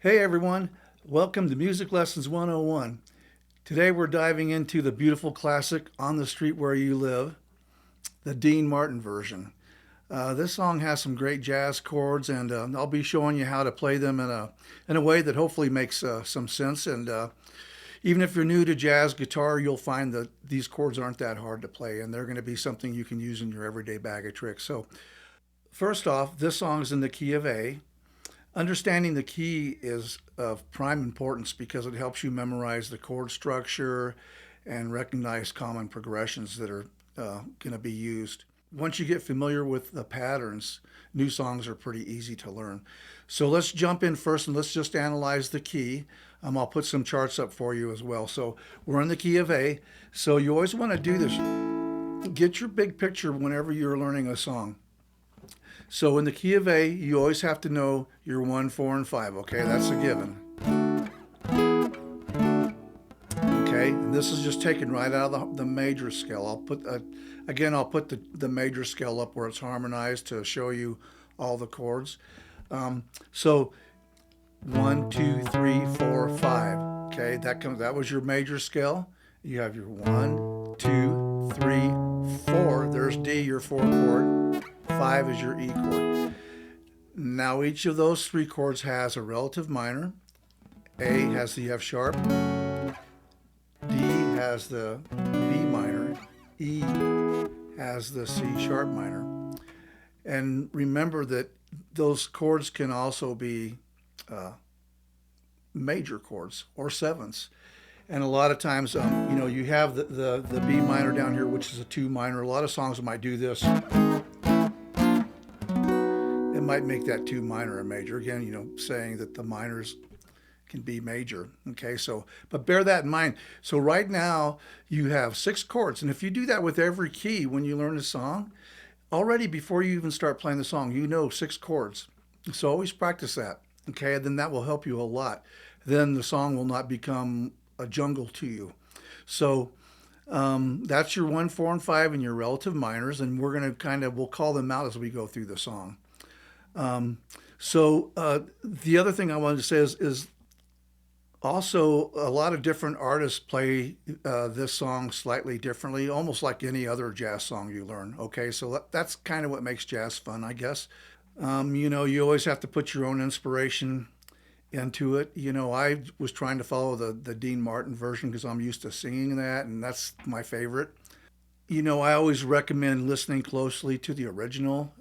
Hey everyone, welcome to Music Lessons 101. Today we're diving into the beautiful classic On the Street Where You Live, the Dean Martin version. This song has some great jazz chords, and I'll be showing you how to play them in a way that hopefully makes some sense. And even if you're new to jazz guitar, you'll find that these chords aren't that hard to play, and they're going to be something you can use in your everyday bag of tricks. So, first off, this song is in the key of A. Understanding the key is of prime importance because it helps you memorize the chord structure and recognize common progressions that are going to be used. Once you get familiar with the patterns, new songs are pretty easy to learn. So let's jump in first and let's just analyze the key. I'll put some charts up for you as well. So we're in the key of A. So you always want to do this. Get your big picture whenever you're learning a song. So in the key of A, you always have to know your 1, 4, and 5. Okay, that's a given. Okay, and this is just taken right out of the major scale. I'll put the major scale up where it's harmonized to show you all the chords. So 1, 2, 3, 4, 5. Okay, that was your major scale. You have your 1, 2, 3, 4. There's D, your 4 chord. 5 is your E chord. Now each of those three chords has a relative minor. A has the F sharp. D has the B minor. E has the C sharp minor. And remember that those chords can also be major chords or sevenths. And a lot of times, you have the B minor down here, which is a 2 minor. A lot of songs might do this. It might make that 2 minor a major. Again, saying that the minors can be major. Okay, but bear that in mind. So right now you have 6 chords. And if you do that with every key when you learn a song, already before you even start playing the song, you know 6 chords. So always practice that. Okay, and then that will help you a lot. Then the song will not become a jungle to you. So that's your 1, 4, and 5 and your relative minors. And we're going to we'll call them out as we go through the song. The other thing I wanted to say is also a lot of different artists play this song slightly differently, almost like any other jazz song you learn. Okay, so that's kind of what makes jazz fun, I guess. You always have to put your own inspiration into it. I was trying to follow the Dean Martin version because I'm used to singing that, and that's my favorite. I always recommend listening closely to the original.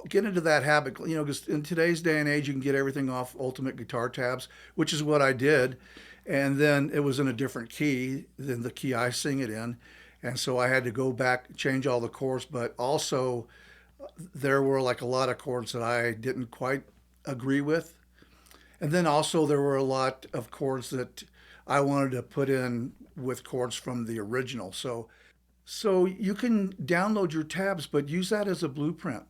Get into that habit, because in today's day and age, you can get everything off Ultimate Guitar Tabs, which is what I did. And then it was in a different key than the key I sing it in. And so I had to go back, change all the chords, but also there were like a lot of chords that I didn't quite agree with. And then also there were a lot of chords that I wanted to put in with chords from the original. So you can download your tabs, but use that as a blueprint.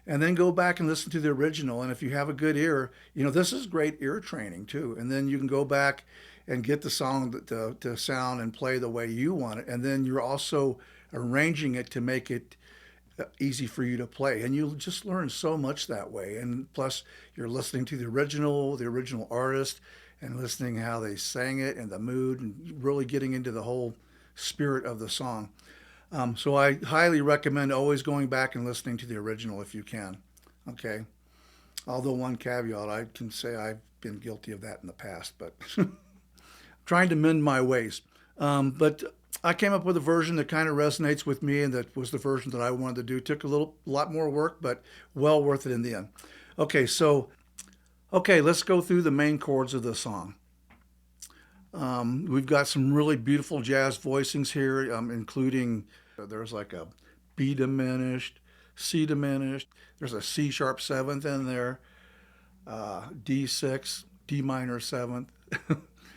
And then go back and listen to the original. And if you have a good ear, this is great ear training too. And then you can go back and get the song to sound and play the way you want it. And then you're also arranging it to make it easy for you to play. And you'll just learn so much that way. And plus, you're listening to the original artist, and listening how they sang it and the mood, and really getting into the whole spirit of the song. So I highly recommend always going back and listening to the original if you can. Okay. Although one caveat, I can say I've been guilty of that in the past, but trying to mend my ways. But I came up with a version that kind of resonates with me, and that was the version that I wanted to do. Took a lot more work, but well worth it in the end. Okay, let's go through the main chords of the song. We've got some really beautiful jazz voicings here, including there's like a B diminished, C diminished. There's a C sharp seventh in there, D6, D minor seventh.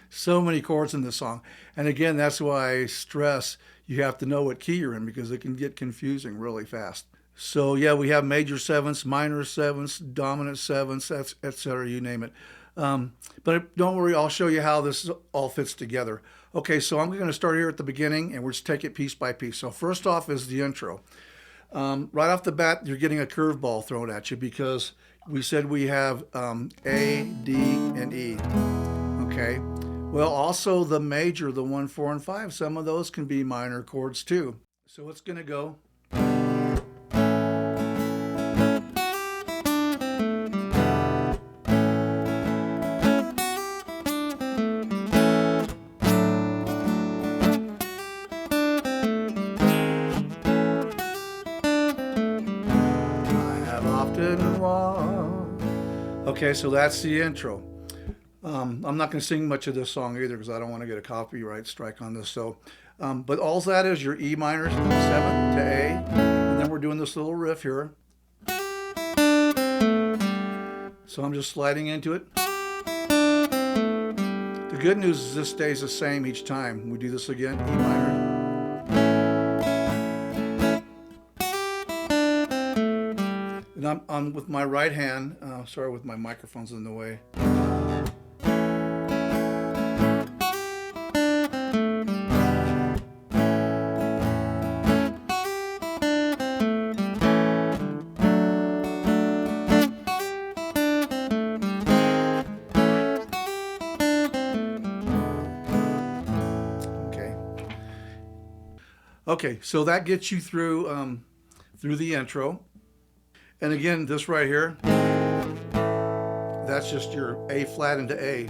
So many chords in this song. And again, that's why I stress you have to know what key you're in, because it can get confusing really fast. So yeah, we have major sevenths, minor sevenths, dominant sevenths, etc. You name it. But don't worry, I'll show you how this all fits together. Okay, so I'm going to start here at the beginning, and we'll just take it piece by piece. So first off is the intro. Right off the bat, you're getting a curveball thrown at you because we said we have A, D, and and E. Okay. Well, also the major, the 1, 4, and 5, some of those can be minor chords too. So it's going to go. Okay, so that's the intro. I'm not going to sing much of this song either because I don't want to get a copyright strike on this. So, but all that is your E minor 7 to A, and then we're doing this little riff here. So I'm just sliding into it. The good news is this stays the same each time. We do this again, E minor. And I'm with my right hand, sorry, with my microphone's in the way. Okay, so that gets you through the intro. And again, this right here, that's just your A flat into A.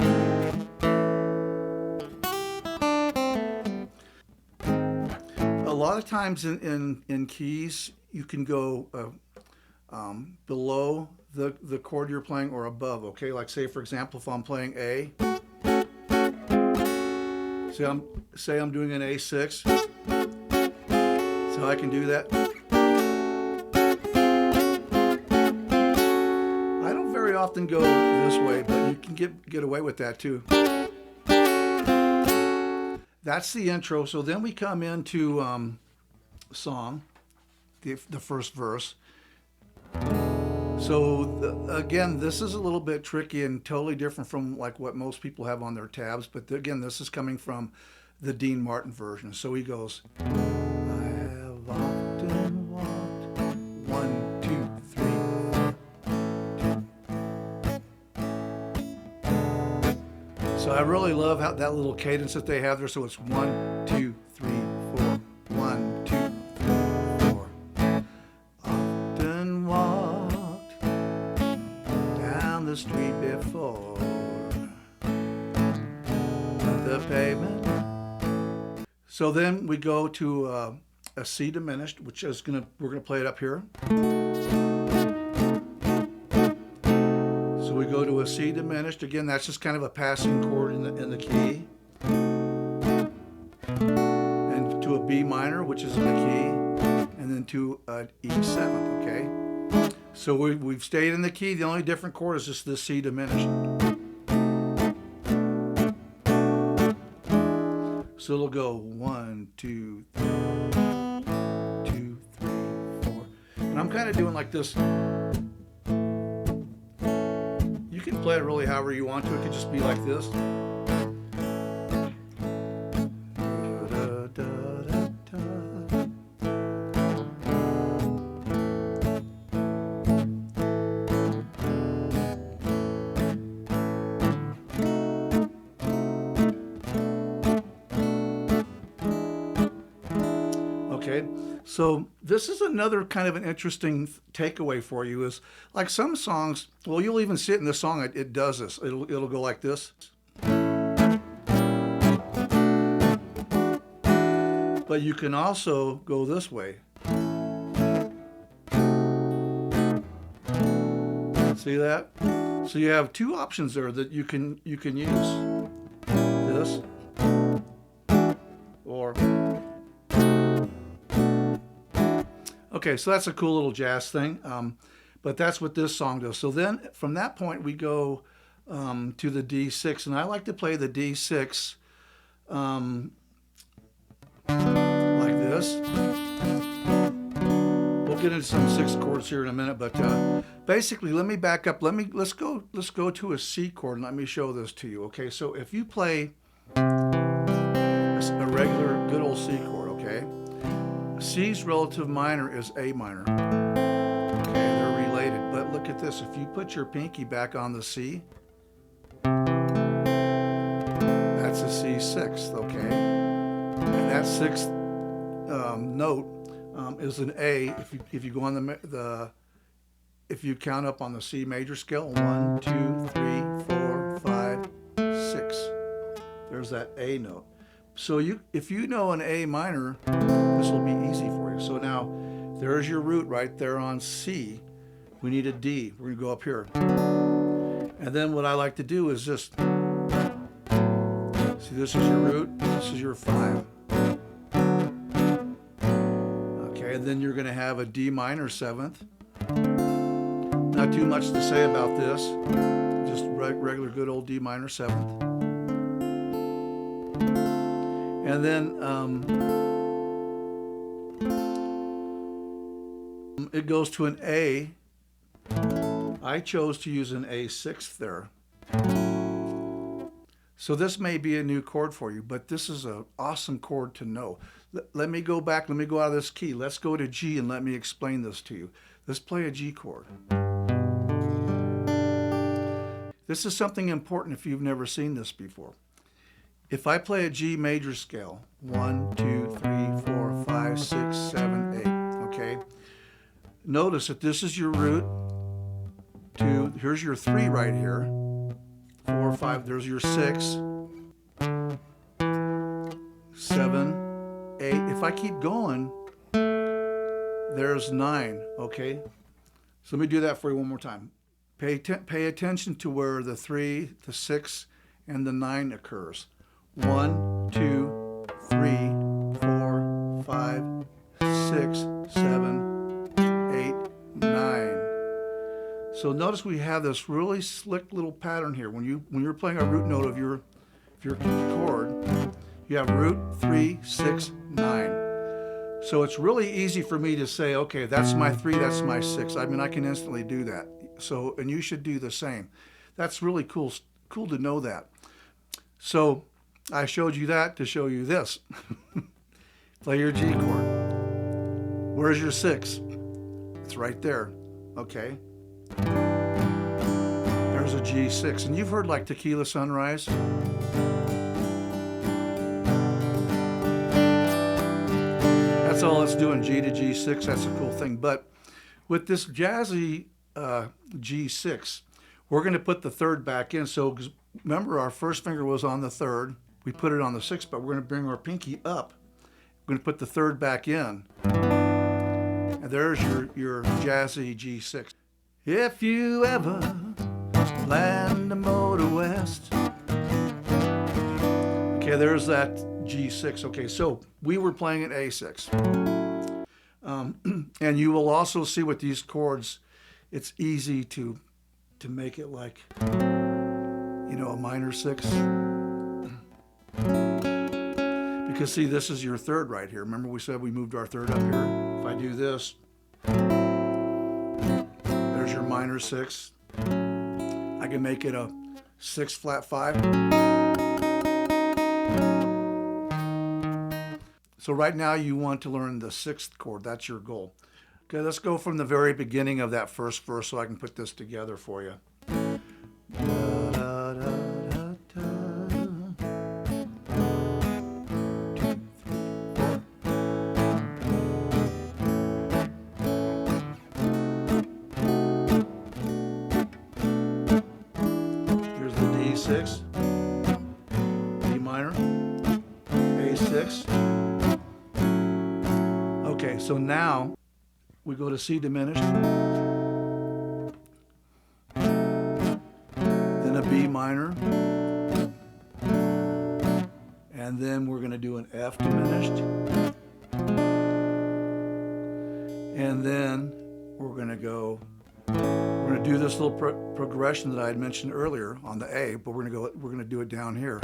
A lot of times in keys, you can go below the chord you're playing or above, okay? Like say, for example, if I'm playing A, say I'm doing an A6, so I can do that. Often go this way, but you can get away with that too. That's the intro. So then we come into song, the first verse. So again, this is a little bit tricky and totally different from like what most people have on their tabs. But again, this is coming from the Dean Martin version. So he goes, I have often walked 1, 2, 3. So I really love how that little cadence that they have there. So it's 1, 2, 3, 4. 1, 2, 3, 4. Often walked down the street before the pavement. So then we go to a C diminished, which is we're gonna play it up here. We go to a C diminished. Again, that's just kind of a passing chord in the key. And to a B minor, which is in the key. And then to an E7, okay? So we've stayed in the key. The only different chord is just this C diminished. So it'll go 1, 2, 3, 2, 3, 4. And I'm kind of doing like this. You can play it really however you want to. It could just be like this. Okay, so this is another kind of an interesting takeaway for you is like some songs, well, you'll even see it in this song, it does this. It'll go like this. But you can also go this way. See that? So you have two options there that you can use. This or okay, so that's a cool little jazz thing, but that's what this song does. So then from that point we go to the D6, and I like to play the D6 like this. We'll get into some 6 chords here in a minute, but basically, let me back up. Let's go to a C chord, and let me show this to you. Okay, so if you play a regular good old C chord, okay. C's relative minor is A minor. Okay, they're related. But look at this. If you put your pinky back on the C, sixth, okay? And that sixth note is an A. If you go on if you count up on the C major scale, 1, 2, 3, 4, 5, 6. There's that A note. So if you know an A minor, this will be easy for you. So now there's your root right there on C. We need a D. We're gonna go up here. And then what I like to do is just, see, this is your root, this is your 5. Okay, and then you're gonna have a D minor 7th. Not too much to say about this, just regular good old D minor 7th. And then it goes to an A. I chose to use an A sixth there. So this may be a new chord for you, but this is an awesome chord to know. Let me go back, let me go out of this key. Let's go to G and let me explain this to you. Let's play a G chord. This is something important if you've never seen this before. If I play a G major scale, 1, 2, 3, 4, 5, 6, 7, 8, okay? Notice that this is your root, 2, here's your 3 right here, 4, 5, there's your 6, 7, 8. If I keep going, there's 9, okay? So let me do that for you one more time. Pay attention to where the 3, the 6, and the 9 occurs. 1, 2, 3, 4, 5, 6, 7, 8, 9. So notice we have this really slick little pattern here. When you're playing a root note of your chord, you have root, 3, 6, 9. So it's really easy for me to say, okay, that's my 3, that's my 6. I mean, I can instantly do that. So, and you should do the same. That's really cool to know that. So I showed you that to show you this. Play your G chord. Where's your 6? It's right there, okay? There's a G6. And you've heard like Tequila Sunrise? That's all it's doing, G to G6. That's a cool thing. But with this jazzy G6, we're going to put the 3rd back in. So remember, our first finger was on the 3rd. We put it on the 6th, but we're going to bring our pinky up. We're going to put the 3rd back in. And there's your jazzy G6. If you ever plan to motor west. Okay, there's that G6. Okay, so we were playing an A6. And you will also see with these chords, it's easy to make it like, you know, a minor 6. Because see, this is your 3rd right here. Remember we said we moved our 3rd up here? If I do this, there's your minor 6. I can make it a 6 flat 5. So right now you want to learn the 6th chord. That's your goal. Okay, let's go from the very beginning of that first verse so I can put this together for you. Here's the D6, D minor, A6. Okay, so now we go to C diminished, then a B minor, and then we're going to do an F diminished, and then we're going to do this little progression that I had mentioned earlier on the A, but we're going to do it down here.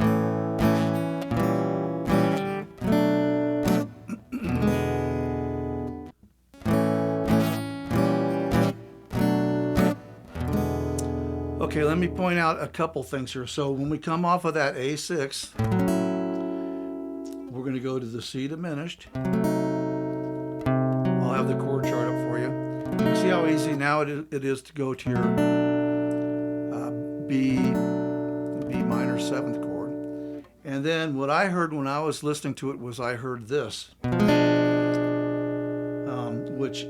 Okay, let me point out a couple things here. So when we come off of that A6, we're going to go to the C diminished. I'll have the chord chart up for you. You can see how easy now it is to go to your B minor 7th chord. And then what I heard when I was listening to it was I heard this, which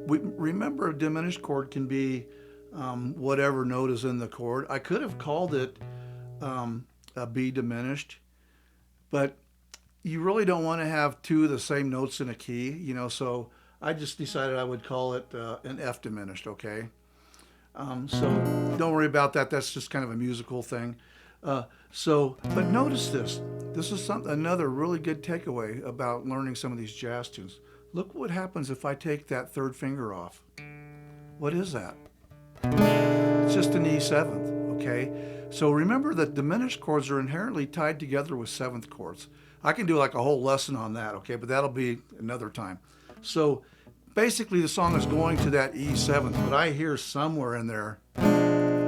we remember a diminished chord can be whatever note is in the chord. I could have called it a B diminished, but you really don't want to have two of the same notes in a key, you know, so I just decided I would call it an F diminished, okay? So don't worry about that. That's just kind of a musical thing. But notice this. This is another really good takeaway about learning some of these jazz tunes. Look what happens if I take that third finger off. What is that? It's just an E7th, okay? So remember that diminished chords are inherently tied together with seventh chords. I can do like a whole lesson on that, okay? But that'll be another time. So basically the song is going to that E7th, but I hear somewhere in there,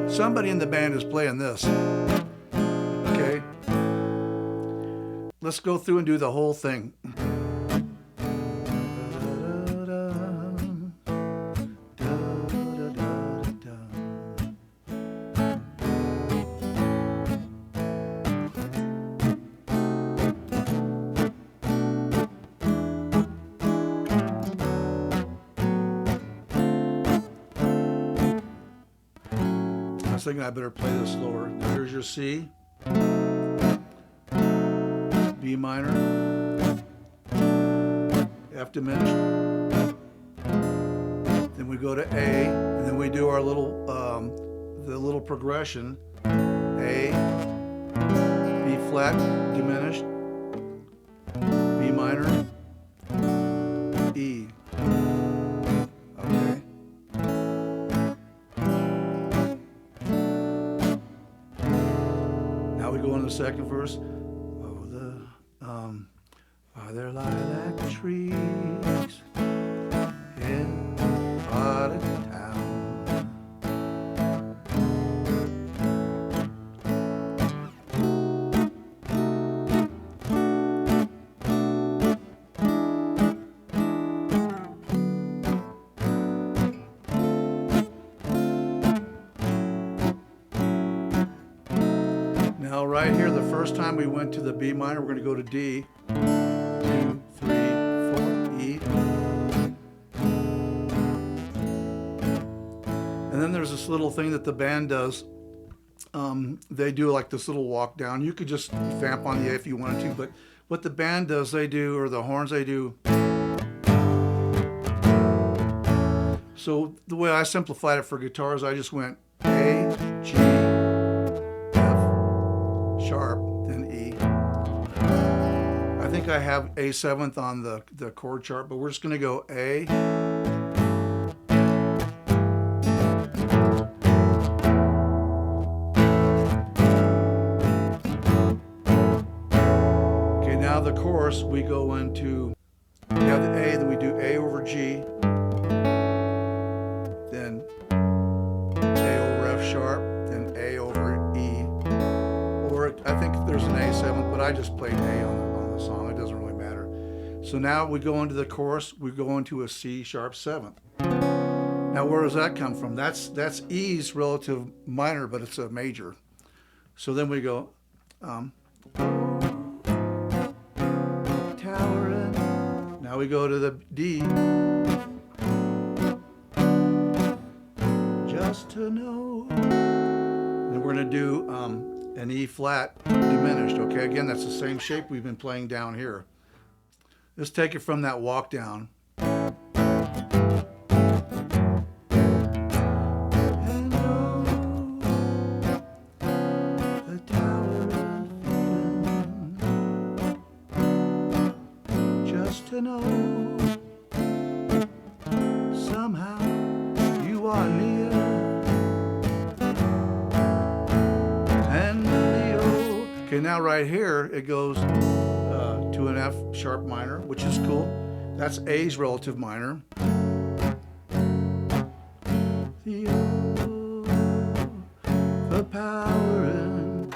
somebody in the band is playing this, okay? Let's go through and do the whole thing. I was thinking I better play this slower. Here's your C, B minor, F diminished. Then we go to A, and then we do our little, the little progression. A, B flat diminished, B minor, E. Okay. Now we go into the second verse. Oh, are there lilac trees in part of town? Now right here, the first time we went to the B minor, we're going to go to D. 2, 3, 4, E. And then there's this little thing that the band does. They do like this little walk down. You could just vamp on the A if you wanted to, but what the band does, they do, or the horns, they do. So the way I simplified it for guitars, I just went A, G, F, sharp, then E. I think I have A7th on the chord chart, but we're just going to go A, okay, now the chorus, we go into, we have the A, then we do A over G, then A over F sharp, then A over E, or I think there's an A7th, but I just played A on the song. It doesn't really matter. So now we go into the chorus, we go into a C sharp 7th. Now where does that come from? That's E's relative minor, but it's a major. So then we go, towering. Now we go to the D. Just to know. And we're going to do an E flat diminished. Okay, again, that's the same shape we've been playing down here. Let's take it from that walk down. To know somehow you are near and Leo. Okay, now right here it goes to an F sharp minor, which is cool. That's A's relative minor. The power and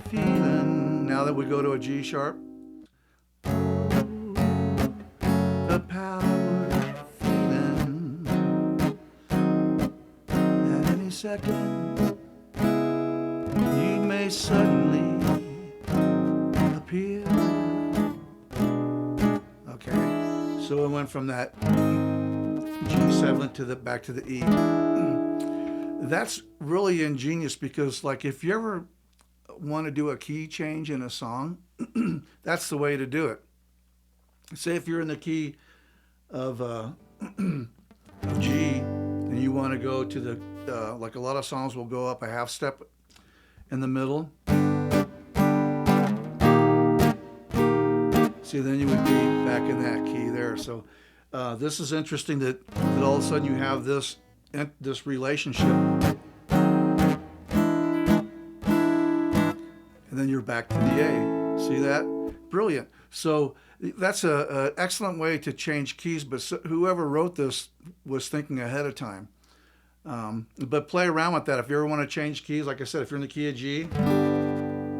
feeling. Now that we go to a G sharp. The power feeling. At any second, you may suddenly So it went from that G7 to the back to the E. That's really ingenious because, like, if you ever want to do a key change in a song, that's the way to do it. Say if you're in the key of G and you want to go to the like a lot of songs will go up a half step in the middle. See, then you would be back in that key there. So this is interesting that all of a sudden you have this relationship, and then you're back to the A. See that? Brilliant. So that's an excellent way to change keys, but whoever wrote this was thinking ahead of time. But play around with that. If you ever want to change keys, like I said, if you're in the key of G,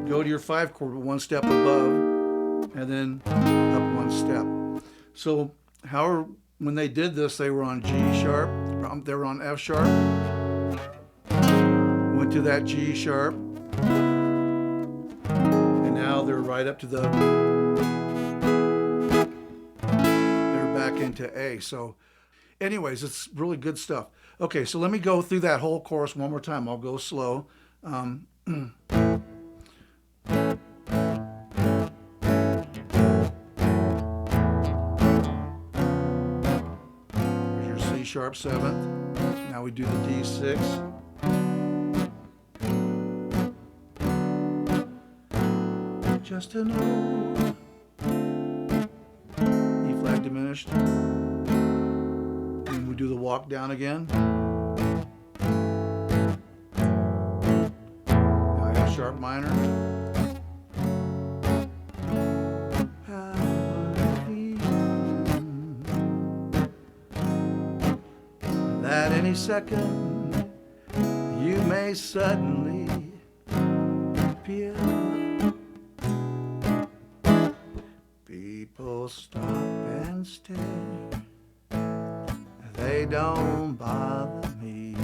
go to your 5 chord one step above, and then up one step. So however, when they did this, they were on G sharp, they were on F sharp, went to that G sharp, and now they're right up to they're back into A. So anyways, it's really good stuff. Okay, so let me go through that whole chorus one more time. I'll go slow. Sharp 7th. Now we do the D6. Just a note. E flat diminished. And we do the walk down again. Now F sharp minor. At any second, you may suddenly appear. People stop and stare. They don't bother me.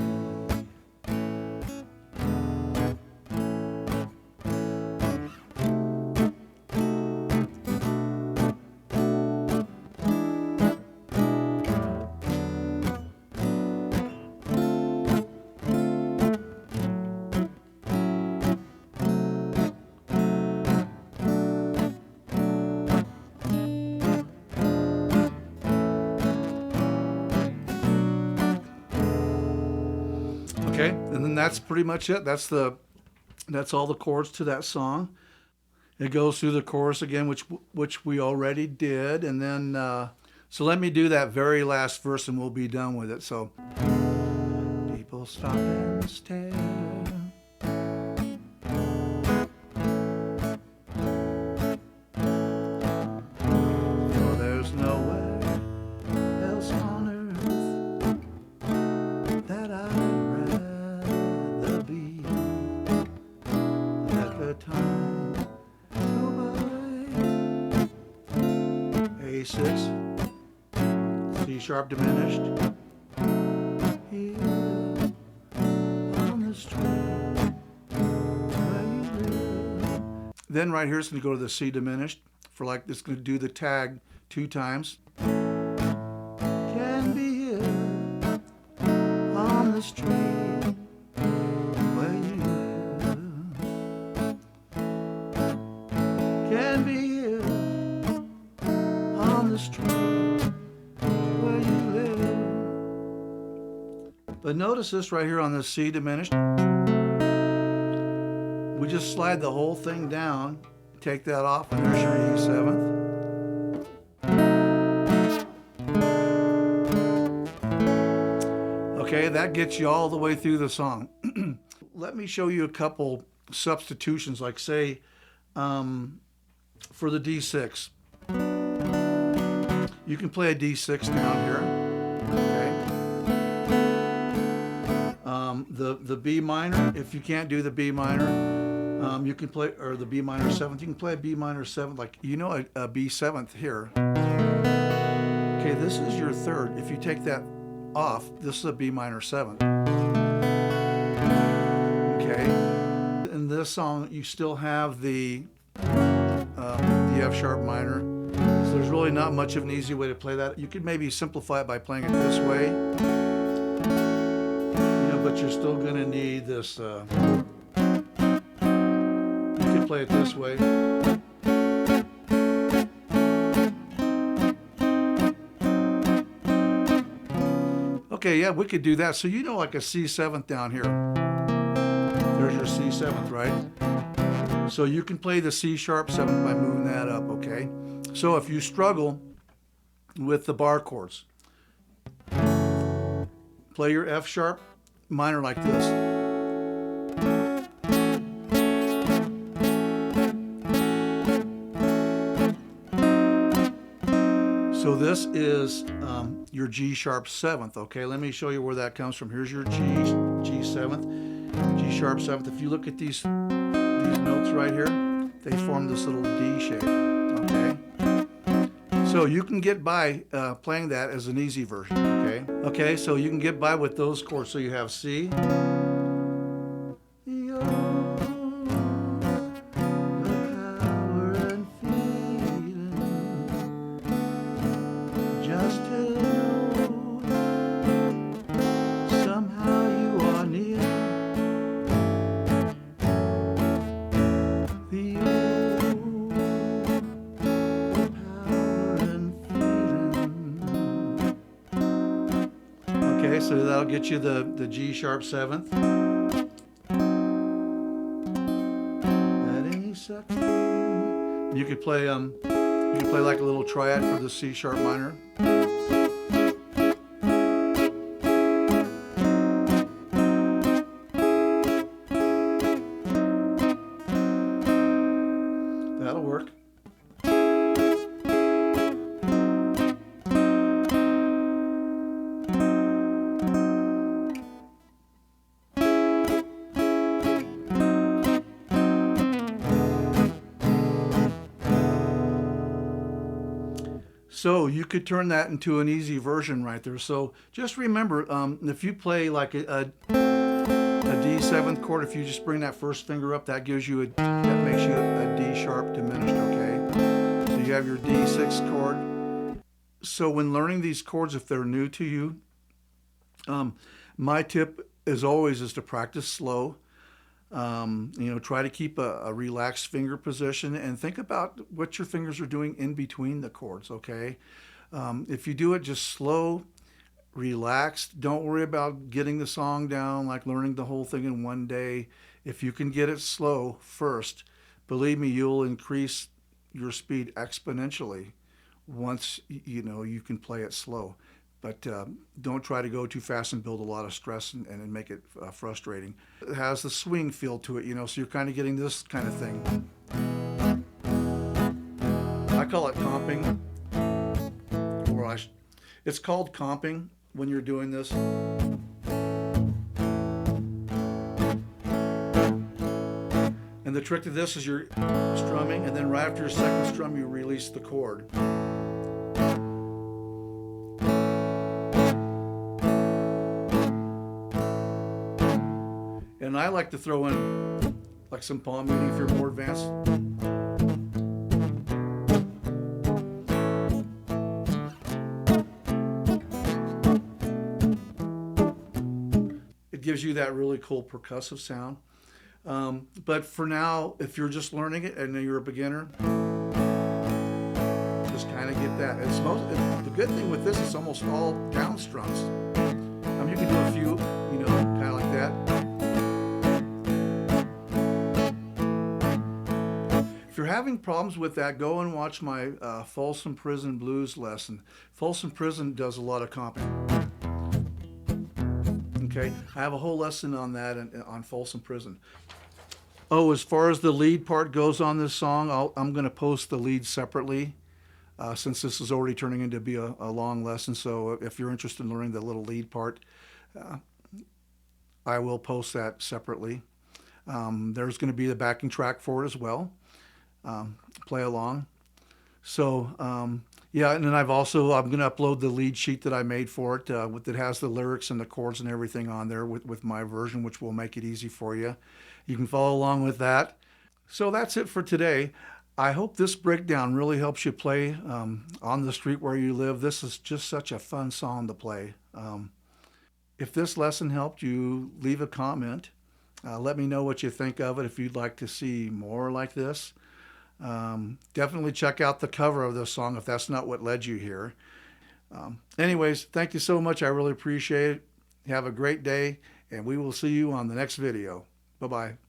Okay, and then that's pretty much it. That's all the chords to that song. It goes through the chorus again, which we already did, and then so let me do that very last verse, and we'll be done with it. So people stop and stare. For there's nowhere else on earth that I'd rather be. Let the time go by. A6, C sharp diminished. Here on the street where you live. Then right here it's going to go to the C diminished for like it's going to do the tag 2 times. Can be here on the street where you live. Can be here on the street where you live. But notice this right here on the C diminished. We just slide the whole thing down, take that off, and there's your E7th. Okay, that gets you all the way through the song. Let me show you a couple substitutions, like say for the D6. You can play a D6 down here. Okay. The B minor, if you can't do the B minor, you can play, or the B minor 7th, you can play a B minor 7th, like, you know, a B 7th here. Okay, this is your 3rd. If you take that off, this is a B minor 7th. Okay, in this song, you still have the F sharp minor, So there's really not much of an easy way to play that. You could maybe simplify it by playing it this way, but you're still going to need this. You could play it this way. Okay, yeah, we could do that. So like a C7th down here. There's your C7th, right? So you can play the C sharp 7th by moving that up, okay? So if you struggle with the bar chords, play your F sharp minor like this. So this is your G sharp 7th, okay? Let me show you where that comes from. Here's your G7th, G sharp 7th. If you look at these notes right here, they form this little D shape, okay? So you can get by playing that as an easy version, okay? Okay, so you can get by with those chords. So you have C, okay, so that'll get you the G sharp 7th. That ain't sucking. You could play like a little triad for the C sharp minor. That'll work. So you could turn that into an easy version right there. So just remember, if you play like a D7th chord, if you just bring that first finger up, that makes you a D sharp diminished, okay? So you have your D6 chord. So when learning these chords, if they're new to you, my tip is always to practice slow. Try to keep a relaxed finger position and think about what your fingers are doing in between the chords, okay? If you do it just slow, relaxed, don't worry about getting the song down, like learning the whole thing in one day. If you can get it slow first, believe me, you'll increase your speed exponentially once you can play it slow. But don't try to go too fast and build a lot of stress and make it frustrating. It has the swing feel to it, so you're kind of getting this kind of thing. I call it comping, it's called comping when you're doing this. And the trick to this is you're strumming, and then right after your second strum, you release the chord. And I like to throw in like some palm muting if you're more advanced. It gives you that really cool percussive sound. But for now, if you're just learning it and you're a beginner, just kind of get that. The good thing with this is almost all down strums. You can do a few, kind of like that. If you're having problems with that, go and watch my Folsom Prison Blues lesson. Folsom Prison does a lot of comping. Okay, I have a whole lesson on that on Folsom Prison. Oh, as far as the lead part goes on this song, I'm going to post the lead separately since this is already turning into be a long lesson. So if you're interested in learning the little lead part, I will post that separately. There's going to be the backing track for it as well. Play along. So yeah, and then I'm going to upload the lead sheet that I made for it that has the lyrics and the chords and everything on there with my version, which will make it easy for you. You can follow along with that. So that's it for today. I hope this breakdown really helps you play on the street where you live. This is just such a fun song to play. If this lesson helped you, leave a comment. Let me know what you think of it if you'd like to see more like this. Definitely check out the cover of this song if that's not what led you here. Anyways, thank you so much. I really appreciate it. Have a great day, and we will see you on the next video. Bye bye.